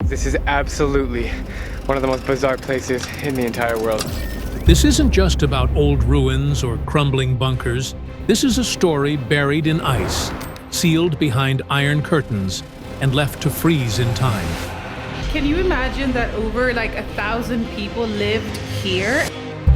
This is absolutely one of the most bizarre places in the entire world. This isn't just about old ruins or crumbling bunkers. This is a story buried in ice, sealed behind iron curtains, and left to freeze in time. Can you imagine that over 1,000 people lived here?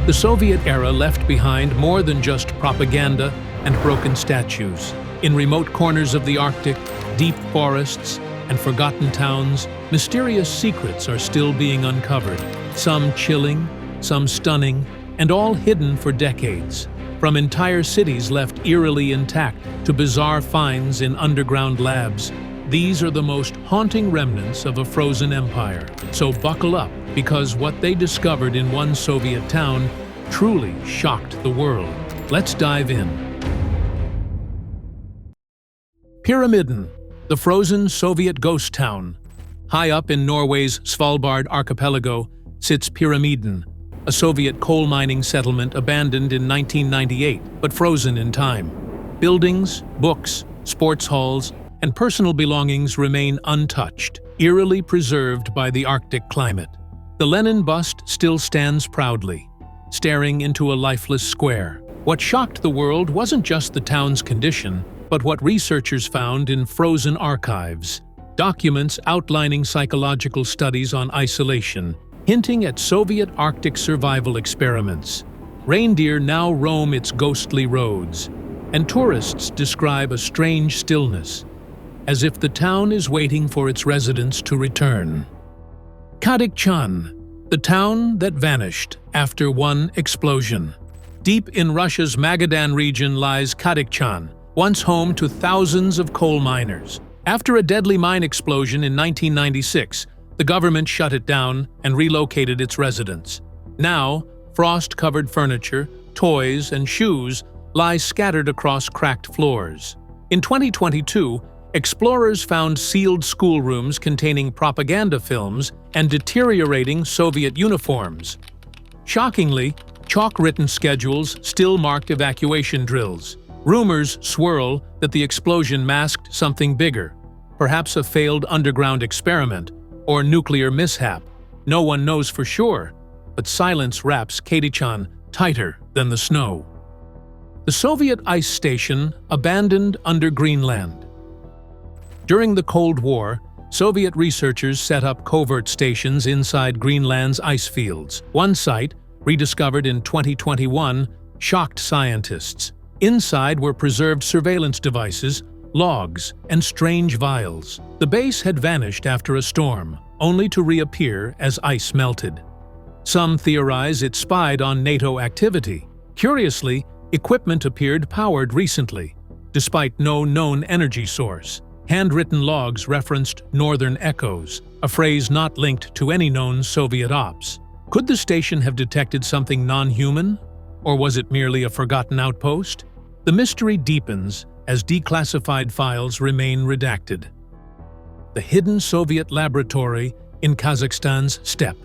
The Soviet era left behind more than just propaganda and broken statues. In remote corners of the Arctic, deep forests, and forgotten towns, mysterious secrets are still being uncovered, some chilling, some stunning, and all hidden for decades. From entire cities left eerily intact to bizarre finds in underground labs, these are the most haunting remnants of a frozen empire. So buckle up, because what they discovered in one Soviet town truly shocked the world. Let's dive in. Pyramidan, the frozen Soviet ghost town. High up in Norway's Svalbard archipelago sits Pyramidan, a Soviet coal mining settlement abandoned in 1998, but frozen in time. Buildings, books, sports halls, and personal belongings remain untouched, eerily preserved by the Arctic climate. The Lenin bust still stands proudly, staring into a lifeless square. What shocked the world wasn't just the town's condition, but what researchers found in frozen archives, documents outlining psychological studies on isolation, hinting at Soviet Arctic survival experiments. Reindeer now roam its ghostly roads, and tourists describe a strange stillness, as if the town is waiting for its residents to return. Kadikchan, the town that vanished after one explosion. Deep in Russia's Magadan region lies Kadikchan, once home to thousands of coal miners. After a deadly mine explosion in 1996, the government shut it down and relocated its residents. Now, frost-covered furniture, toys, and shoes lie scattered across cracked floors. In 2022, explorers found sealed schoolrooms containing propaganda films and deteriorating Soviet uniforms. Shockingly, chalk-written schedules still marked evacuation drills. Rumors swirl that the explosion masked something bigger, perhaps a failed underground experiment or nuclear mishap. No one knows for sure, but silence wraps Kadikchan tighter than the snow. The Soviet ice station abandoned under Greenland. During the Cold War, Soviet researchers set up covert stations inside Greenland's ice fields. One site, rediscovered in 2021, shocked scientists. Inside were preserved surveillance devices, logs, and strange vials. The base had vanished after a storm, only to reappear as ice melted. Some theorize it spied on NATO activity. Curiously, equipment appeared powered recently, despite no known energy source. Handwritten logs referenced northern echoes, a phrase not linked to any known Soviet ops. Could the station have detected something non-human? Or was it merely a forgotten outpost? The mystery deepens as declassified files remain redacted. The hidden Soviet laboratory in Kazakhstan's steppe.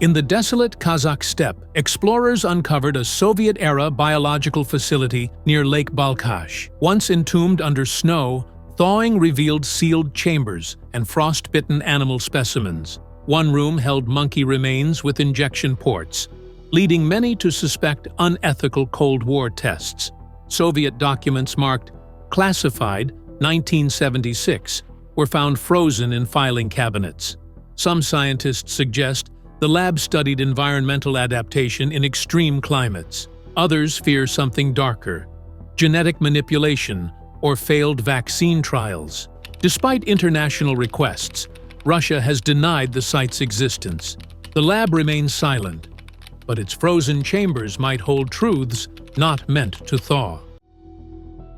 In the desolate Kazakh steppe, explorers uncovered a Soviet-era biological facility near Lake Balkhash. Once entombed under snow, thawing revealed sealed chambers and frost-bitten animal specimens. One room held monkey remains with injection ports, leading many to suspect unethical Cold War tests. Soviet documents marked classified 1976 were found frozen in filing cabinets. Some scientists suggest the lab studied environmental adaptation in extreme climates. Others fear something darker: genetic manipulation or failed vaccine trials. Despite international requests, Russia has denied the site's existence. The lab remains silent, but its frozen chambers might hold truths not meant to thaw.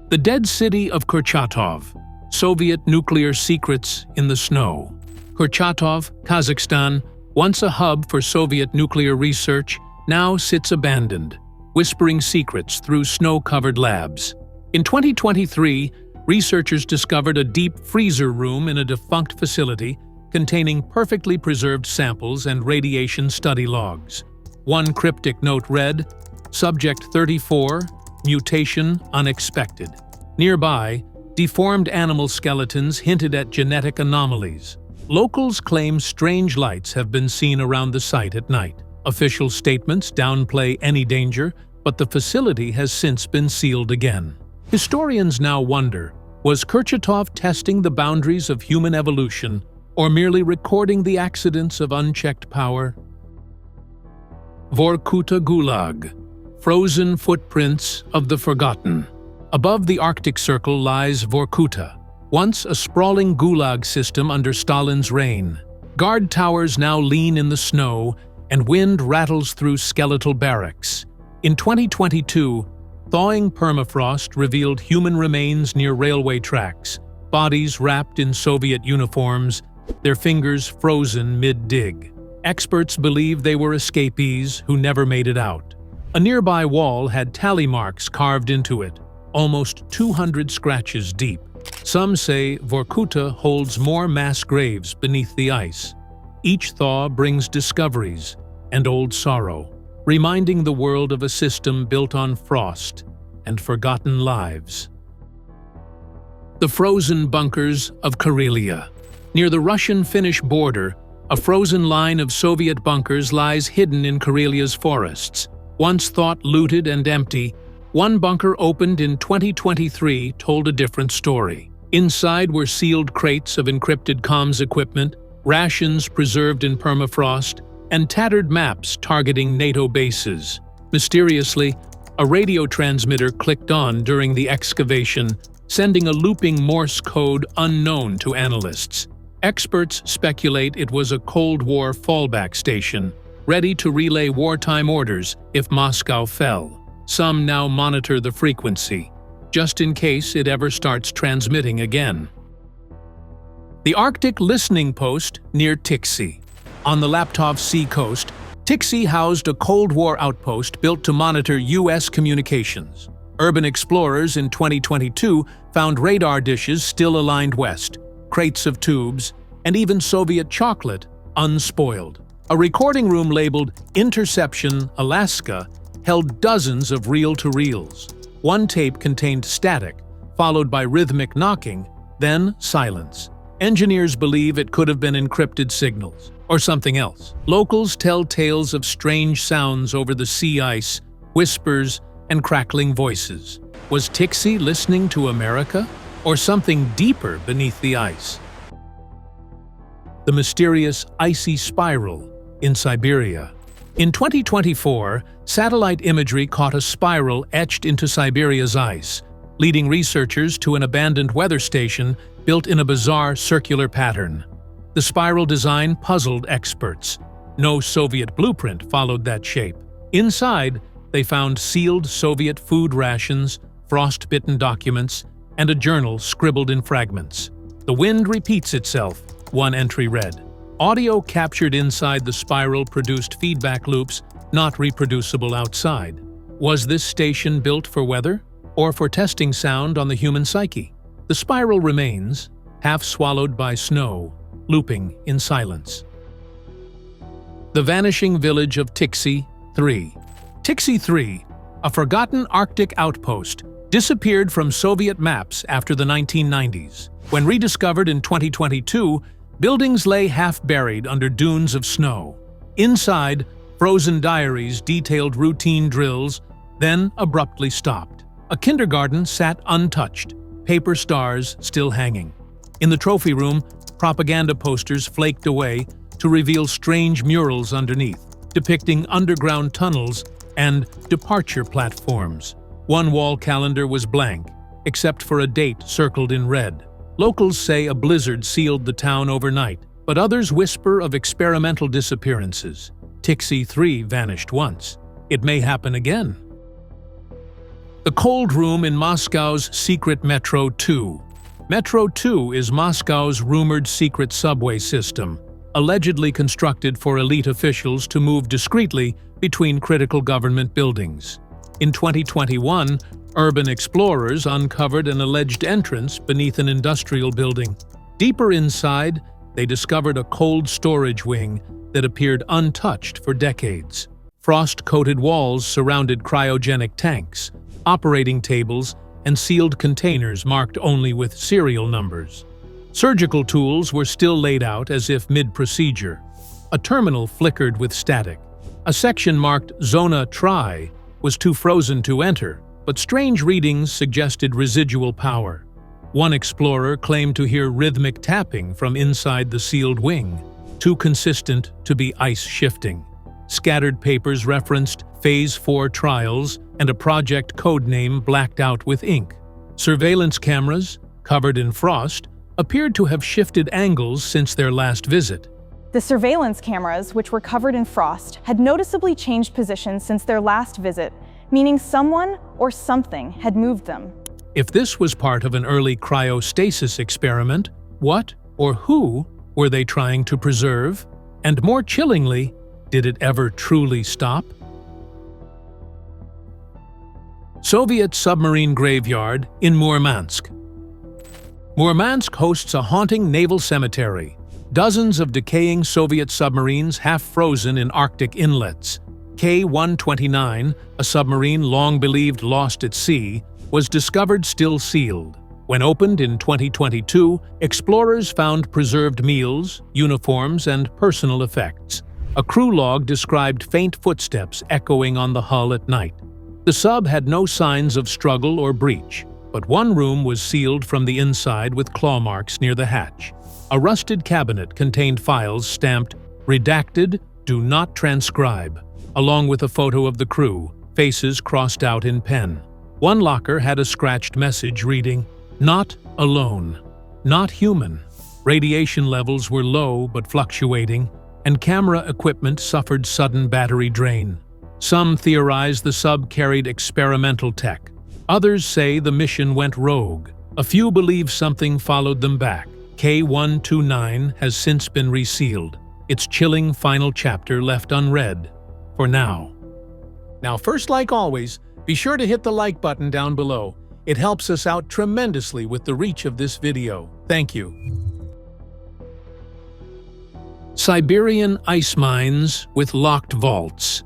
The dead city of Kurchatov, Soviet nuclear secrets in the snow. Kurchatov, Kazakhstan, once a hub for Soviet nuclear research, now sits abandoned, whispering secrets through snow-covered labs. In 2023, researchers discovered a deep freezer room in a defunct facility containing perfectly preserved samples and radiation study logs. One cryptic note read, "Subject 34, mutation unexpected." Nearby, deformed animal skeletons hinted at genetic anomalies. Locals claim strange lights have been seen around the site at night. Official statements downplay any danger, but the facility has since been sealed again. Historians now wonder, was Kurchatov testing the boundaries of human evolution or merely recording the accidents of unchecked power? Vorkuta Gulag, frozen footprints of the forgotten. Above the Arctic Circle lies Vorkuta, once a sprawling gulag system under Stalin's reign. Guard towers now lean in the snow, and wind rattles through skeletal barracks. In 2022, thawing permafrost revealed human remains near railway tracks, bodies wrapped in Soviet uniforms, their fingers frozen mid-dig. Experts believe they were escapees who never made it out. A nearby wall had tally marks carved into it, almost 200 scratches deep. Some say Vorkuta holds more mass graves beneath the ice. Each thaw brings discoveries and old sorrow, reminding the world of a system built on frost and forgotten lives. The frozen bunkers of Karelia. Near the Russian-Finnish border, a frozen line of Soviet bunkers lies hidden in Karelia's forests. Once thought looted and empty, one bunker opened in 2023 told a different story. Inside were sealed crates of encrypted comms equipment, rations preserved in permafrost, and tattered maps targeting NATO bases. Mysteriously, a radio transmitter clicked on during the excavation, sending a looping Morse code unknown to analysts. Experts speculate it was a Cold War fallback station, ready to relay wartime orders if Moscow fell. Some now monitor the frequency, just in case it ever starts transmitting again. The Arctic Listening Post near Tiksi. On the Laptov Sea coast, Tiksi housed a Cold War outpost built to monitor U.S. communications. Urban explorers in 2022 found radar dishes still aligned west, crates of tubes, and even Soviet chocolate unspoiled. A recording room labeled Interception Alaska held dozens of reel-to-reels. One tape contained static, followed by rhythmic knocking, then silence. Engineers believe it could have been encrypted signals, or something else. Locals tell tales of strange sounds over the sea ice, whispers, and crackling voices. Was Tiksi listening to America, or something deeper beneath the ice? The mysterious Icy Spiral in Siberia. In 2024, satellite imagery caught a spiral etched into Siberia's ice, leading researchers to an abandoned weather station built in a bizarre circular pattern. The spiral design puzzled experts. No Soviet blueprint followed that shape. Inside, they found sealed Soviet food rations, frost-bitten documents, and a journal scribbled in fragments. "The wind repeats itself," one entry read. Audio captured inside the spiral produced feedback loops not reproducible outside. Was this station built for weather, or for testing sound on the human psyche? The spiral remains, half swallowed by snow, looping in silence. The Vanishing Village of Tiksi 3. Tiksi 3, a forgotten Arctic outpost, disappeared from Soviet maps after the 1990s. When rediscovered in 2022, buildings lay half-buried under dunes of snow. Inside, frozen diaries detailed routine drills, then abruptly stopped. A kindergarten sat untouched, paper stars still hanging. In the trophy room, propaganda posters flaked away to reveal strange murals underneath, depicting underground tunnels and departure platforms. One wall calendar was blank, except for a date circled in red. Locals say a blizzard sealed the town overnight, but others whisper of experimental disappearances. Tiksi 3 vanished once. It may happen again. The cold room in Moscow's secret Metro 2. Metro 2 is Moscow's rumored secret subway system, allegedly constructed for elite officials to move discreetly between critical government buildings. In 2021, urban explorers uncovered an alleged entrance beneath an industrial building. Deeper inside, they discovered a cold storage wing that appeared untouched for decades. Frost-coated walls surrounded cryogenic tanks, operating tables, and sealed containers marked only with serial numbers. Surgical tools were still laid out as if mid-procedure. A terminal flickered with static. A section marked Zona Tri was too frozen to enter, but strange readings suggested residual power. One explorer claimed to hear rhythmic tapping from inside the sealed wing, too consistent to be ice shifting. Scattered papers referenced Phase 4 trials and a project codename blacked out with ink. Surveillance cameras, covered in frost, appeared to have shifted angles since their last visit. The surveillance cameras, which were covered in frost, had noticeably changed position since their last visit, meaning someone or something had moved them. If this was part of an early cryo-stasis experiment, what or who were they trying to preserve? And more chillingly, did it ever truly stop? Soviet submarine graveyard in Murmansk. Murmansk hosts a haunting naval cemetery. Dozens of decaying Soviet submarines half-frozen in Arctic inlets. K-129, a submarine long believed lost at sea, was discovered still sealed. When opened in 2022, explorers found preserved meals, uniforms, and personal effects. A crew log described faint footsteps echoing on the hull at night. The sub had no signs of struggle or breach, but one room was sealed from the inside with claw marks near the hatch. A rusted cabinet contained files stamped "Redacted, do not transcribe," along with a photo of the crew, faces crossed out in pen. One locker had a scratched message reading, "Not alone, not human." Radiation levels were low but fluctuating, and camera equipment suffered sudden battery drain. Some theorize the sub carried experimental tech. Others say the mission went rogue. A few believe something followed them back. K-129 has since been resealed, its chilling final chapter left unread, for now. Now, first, like always, be sure to hit the like button down below. It helps us out tremendously with the reach of this video. Thank you. Siberian ice mines with locked vaults.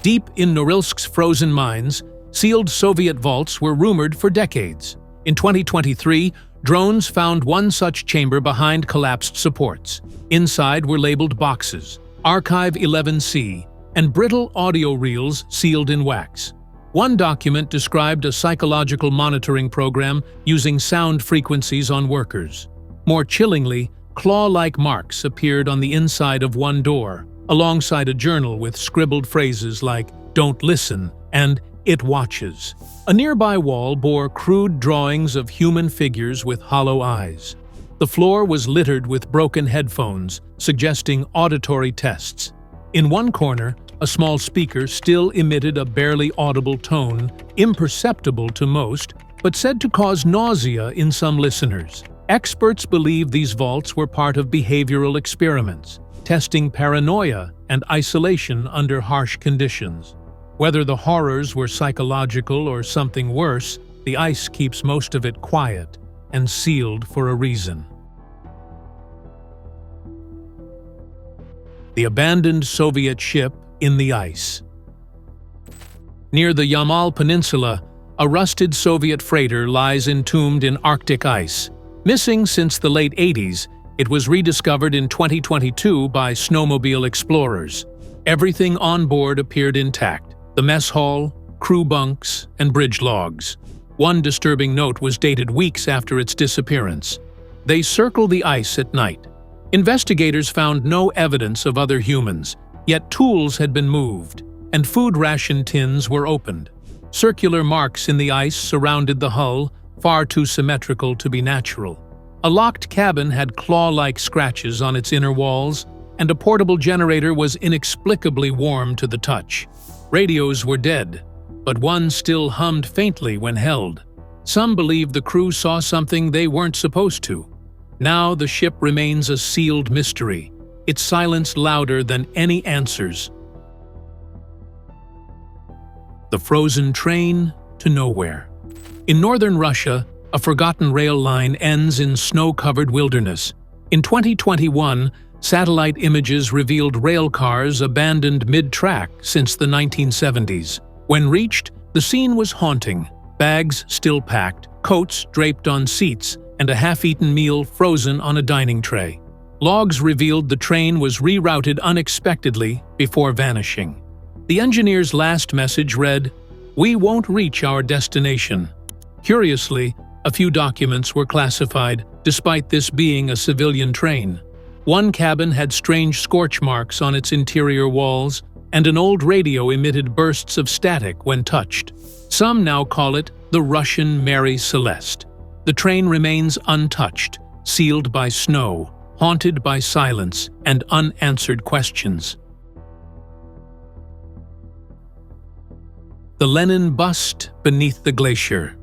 Deep in Norilsk's frozen mines, sealed Soviet vaults were rumored for decades. In 2023, drones found one such chamber behind collapsed supports. Inside were labeled boxes, Archive 11C, and brittle audio reels sealed in wax. One document described a psychological monitoring program using sound frequencies on workers. More chillingly, claw-like marks appeared on the inside of one door, alongside a journal with scribbled phrases like "Don't listen" and "It watches." A nearby wall bore crude drawings of human figures with hollow eyes. The floor was littered with broken headphones, suggesting auditory tests. In one corner, a small speaker still emitted a barely audible tone, imperceptible to most, but said to cause nausea in some listeners. Experts believe these vaults were part of behavioral experiments, testing paranoia and isolation under harsh conditions. Whether the horrors were psychological or something worse, the ice keeps most of it quiet and sealed for a reason. The abandoned Soviet ship in the ice. Near the Yamal Peninsula, a rusted Soviet freighter lies entombed in Arctic ice. Missing since the late 80s, it was rediscovered in 2022 by snowmobile explorers. Everything on board appeared intact: the mess hall, crew bunks, and bridge logs. One disturbing note was dated weeks after its disappearance. They circle the ice at night. Investigators found no evidence of other humans, yet tools had been moved, and food ration tins were opened. Circular marks in the ice surrounded the hull, far too symmetrical to be natural. A locked cabin had claw-like scratches on its inner walls, and a portable generator was inexplicably warm to the touch. Radios were dead, but one still hummed faintly when held. Some believe the crew saw something they weren't supposed to. Now the ship remains a sealed mystery, its silence louder than any answers. The frozen train to nowhere. In northern Russia, a forgotten rail line ends in snow-covered wilderness. In 2021, satellite images revealed rail cars abandoned mid-track since the 1970s. When reached, the scene was haunting. Bags still packed, coats draped on seats, and a half-eaten meal frozen on a dining tray. Logs revealed the train was rerouted unexpectedly before vanishing. The engineer's last message read, "We won't reach our destination." Curiously, a few documents were classified, despite this being a civilian train. One cabin had strange scorch marks on its interior walls, and an old radio emitted bursts of static when touched. Some now call it the Russian Mary Celeste. The train remains untouched, sealed by snow, haunted by silence and unanswered questions. The Lenin bust beneath the glacier.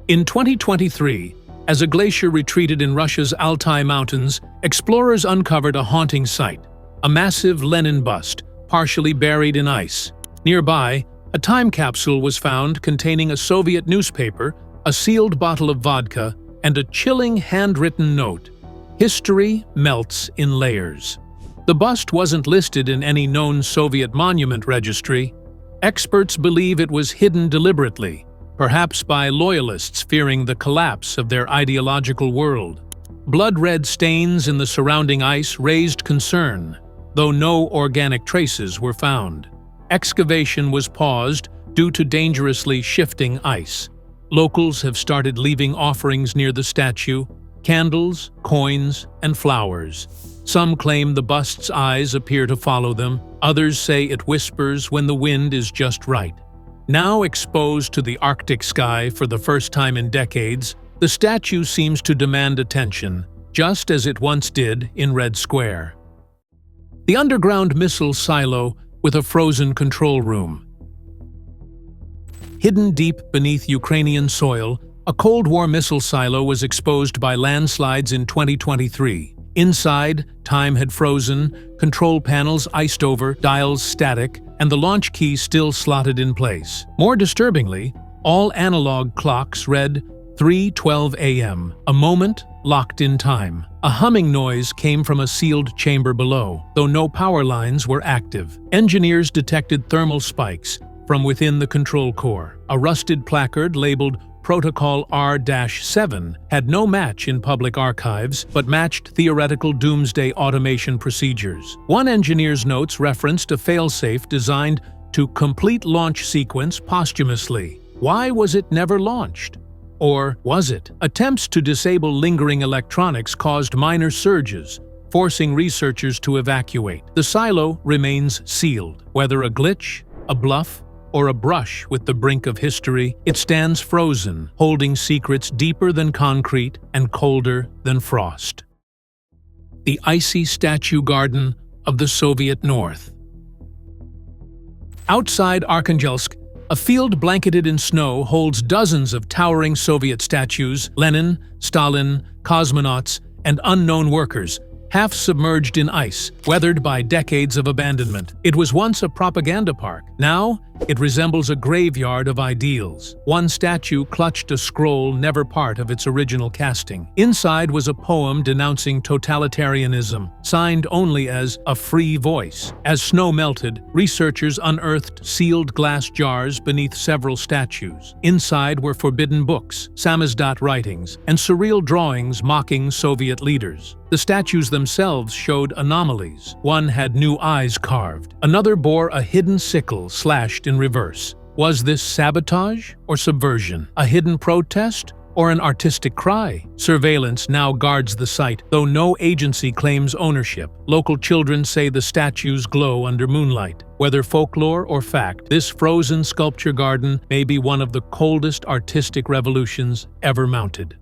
In 2023, as a glacier retreated in Russia's Altai Mountains, explorers uncovered a haunting sight, a massive Lenin bust, partially buried in ice. Nearby, a time capsule was found containing a Soviet newspaper, a sealed bottle of vodka, and a chilling handwritten note. History melts in layers. The bust wasn't listed in any known Soviet monument registry. Experts believe it was hidden deliberately, perhaps by loyalists fearing the collapse of their ideological world. Blood-red stains in the surrounding ice raised concern, though no organic traces were found. Excavation was paused due to dangerously shifting ice. Locals have started leaving offerings near the statue, candles, coins, and flowers. Some claim the bust's eyes appear to follow them. Others say it whispers when the wind is just right. Now exposed to the Arctic sky for the first time in decades, the statue seems to demand attention, just as it once did in Red Square. The underground missile silo with a frozen control room. Hidden deep beneath Ukrainian soil, a Cold War missile silo was exposed by landslides in 2023. Inside, time had frozen, control panels iced over, dials static, and the launch key still slotted in place. More disturbingly, all analog clocks read 3:12 a.m., a moment locked in time. A humming noise came from a sealed chamber below, though no power lines were active. Engineers detected thermal spikes from within the control core. A rusted placard labeled Protocol R-7 had no match in public archives, but matched theoretical doomsday automation procedures. One engineer's notes referenced a failsafe designed to complete launch sequence posthumously. Why was it never launched? Or was it? Attempts to disable lingering electronics caused minor surges, forcing researchers to evacuate. The silo remains sealed. Whether a glitch, a bluff, or a brush with the brink of history, it stands frozen, holding secrets deeper than concrete and colder than frost. The Icy Statue Garden of the Soviet North. Outside Arkhangelsk, a field blanketed in snow holds dozens of towering Soviet statues, Lenin, Stalin, cosmonauts, and unknown workers, half submerged in ice, weathered by decades of abandonment. It was once a propaganda park. Now, it resembles a graveyard of ideals. One statue clutched a scroll never part of its original casting. Inside was a poem denouncing totalitarianism, signed only as a free voice. As snow melted, researchers unearthed sealed glass jars beneath several statues. Inside were forbidden books, samizdat writings, and surreal drawings mocking Soviet leaders. The statues themselves showed anomalies. One had new eyes carved. Another bore a hidden sickle slashed in reverse. Was this sabotage or subversion? A hidden protest or an artistic cry? Surveillance now guards the site, though no agency claims ownership. Local children say the statues glow under moonlight. Whether folklore or fact, this frozen sculpture garden may be one of the coldest artistic revolutions ever mounted.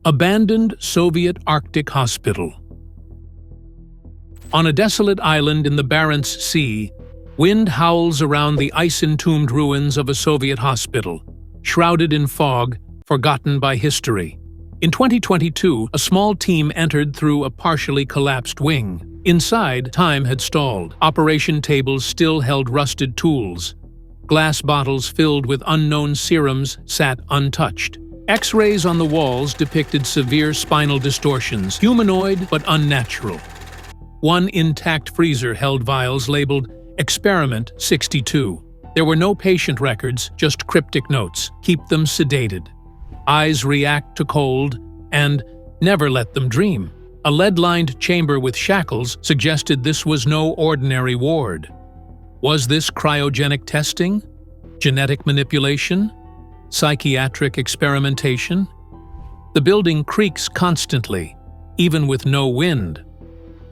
Abandoned Soviet Arctic Hospital. On a desolate island in the Barents Sea, wind howls around the ice-entombed ruins of a Soviet hospital, shrouded in fog, forgotten by history. In 2022, a small team entered through a partially collapsed wing. Inside, time had stalled. Operation tables still held rusted tools. Glass bottles filled with unknown serums sat untouched. X-rays on the walls depicted severe spinal distortions, humanoid but unnatural. One intact freezer held vials labeled Experiment 62. There were no patient records, just cryptic notes. Keep them sedated. Eyes react to cold, and never let them dream. A lead-lined chamber with shackles suggested this was no ordinary ward. Was this cryogenic testing? Genetic manipulation? Psychiatric experimentation? The building creaks constantly, even with no wind.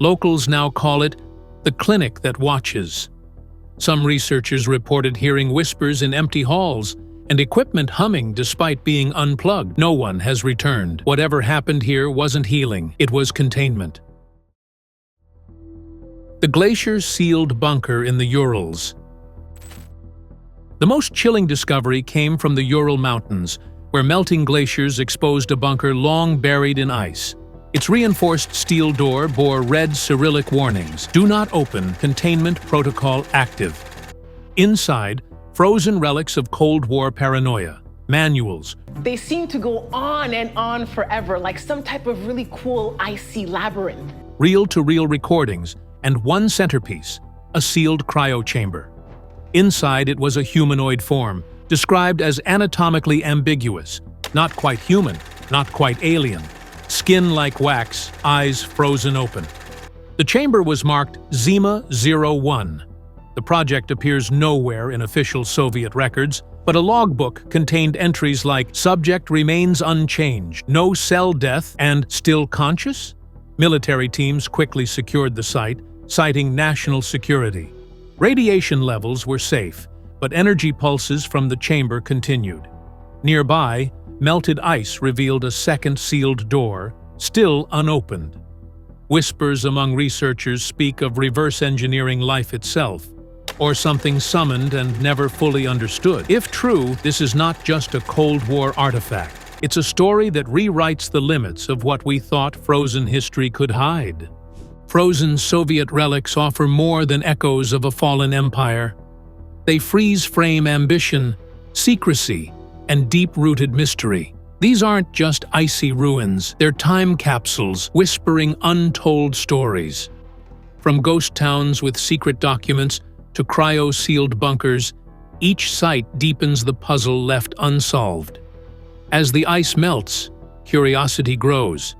Locals now call it the clinic that watches. Some researchers reported hearing whispers in empty halls and equipment humming despite being unplugged. No one has returned. Whatever happened here wasn't healing, it was containment. The Glacier sealed bunker in the Urals. The most chilling discovery came from the Ural Mountains, where melting glaciers exposed a bunker long buried in ice. Its reinforced steel door bore red Cyrillic warnings: "Do not open, containment protocol active." Inside, frozen relics of Cold War paranoia, manuals, They seem to go on and on forever, like some type of really cool icy labyrinth. reel-to-reel recordings, and one centerpiece, a sealed cryo chamber. Inside it was a humanoid form, described as anatomically ambiguous, not quite human, not quite alien. Skin like wax, eyes frozen open. The chamber was marked Zima 01. The project appears nowhere in official Soviet records, but a logbook contained entries like "Subject remains unchanged, no cell death, and still conscious?" Military teams quickly secured the site, citing national security. Radiation levels were safe, but energy pulses from the chamber continued. Nearby, melted ice revealed a second sealed door, still unopened. Whispers among researchers speak of reverse engineering life itself, or something summoned and never fully understood. If true, this is not just a Cold War artifact. It's a story that rewrites the limits of what we thought frozen history could hide. Frozen Soviet relics offer more than echoes of a fallen empire. They freeze-frame ambition, secrecy, and deep-rooted mystery. These aren't just icy ruins, they're time capsules whispering untold stories. From ghost towns with secret documents to cryo-sealed bunkers, each site deepens the puzzle left unsolved. As the ice melts, curiosity grows.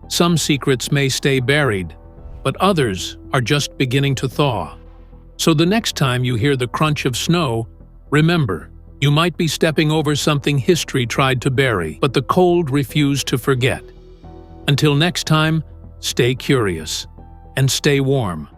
Some secrets may stay buried, but others are just beginning to thaw. So the next time you hear the crunch of snow, remember, you might be stepping over something history tried to bury, but the cold refused to forget. Until next time, stay curious and stay warm.